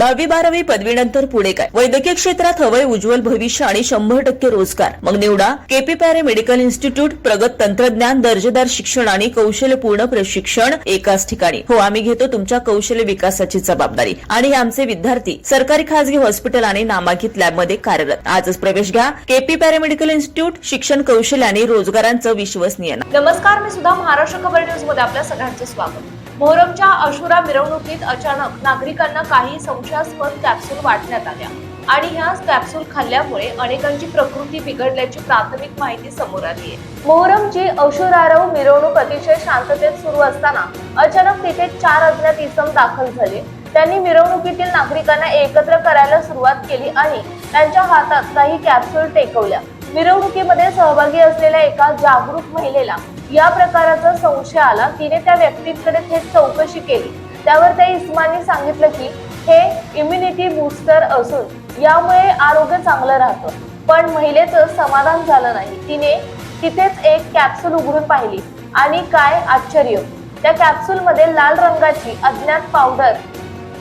10वी-12वी पदवीनंतर पुढे काय? वैद्यकीय क्षेत्रात हवंय उज्ज्वल भविष्य आणि 100% रोजगार. मग निवडा केपी पॅरे मेडिकल इन्स्टिट्यूट. प्रगत तंत्रज्ञान, दर्जेदार शिक्षण आणि कौशल्यपूर्ण प्रशिक्षण एकाच ठिकाणी. हो, आम्ही घेतो तुमच्या कौशल्य विकासाची जबाबदारी आणि हे आमचे विद्यार्थी सरकारी खासगी हॉस्पिटल आणि नामांकित लॅबमध्ये कार्यरत. आजच प्रवेश घ्या केपी पॅरे मेडिकल इन्स्टिट्यूट. शिक्षण, कौशल्य आणि रोजगारांचं विश्वसनीय. नमस्कार, मी सुद्धा महाराष्ट्र खबर न्यूज मध्ये आपल्या सगळ्यांचे स्वागत. मोहरमच्या आशुरा मिरवणुकीत अचानक नागरिकांना काही संशयास्पद कॅप्सूल वाटण्यात आल्या आणि ह्या कॅप्सूल खाल्ल्यामुळे अनेकांची प्रकृती बिघडल्याची प्राथमिक माहिती समोर आली आहे. मोहरमची आशुरारव मिरवणूक अतिशय शांततेत सुरू असताना अचानक तिथे 4 अज्ञात इसम दाखल झाले. त्यांनी मिरवणुकीतील नागरिकांना एकत्र करायला सुरुवात केली आणि त्यांच्या हातात काही कॅप्सूल टेकवल्या. मिरवणुकीमध्ये सहभागी असलेल्या एका जागरूक महिलेला या प्रकाराचा संशय आला. तिने त्या व्यक्तींकडे थेट चौकशी केली. त्यावर त्या इस्मांनी सांगितलं की हे इम्युनिटी बूस्टर असून यामुळे आरोग्य चांगलं राहतं. पण महिलेचं समाधान झालं नाही. तिने तिथेच एक कॅप्सूल उघडून पाहिली आणि काय आश्चर्य, त्या कॅप्सूलमध्ये लाल रंगाची अज्ञात पावडर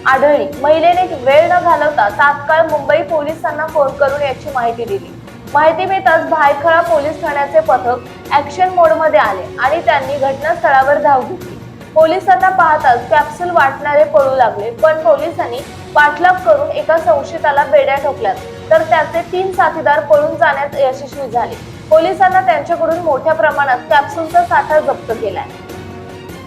आढळली. महिलेने वेळ न घालवता तात्काळ मुंबई पोलिसांना फोन करून याची माहिती दिली. माहिती मिळताच भायखळा पोलीस ठाण्याचे पथक ऍक्शन मोडमध्ये आले आणि त्यांनी घटनास्थळावर धाव घेतली. पोलिसांना पाहताच कॅप्सूल वाटणारे पळू लागले, पण पोलिसांनी पाठलाग करून एका संशयिताला बेड्या ठोकल्यात, तर त्याचे 3 साथीदार पळून जाण्यात यशस्वी झाले. पोलिसांना त्यांच्याकडून मोठ्या प्रमाणात कॅप्सूलचा साठा जप्त केलाय.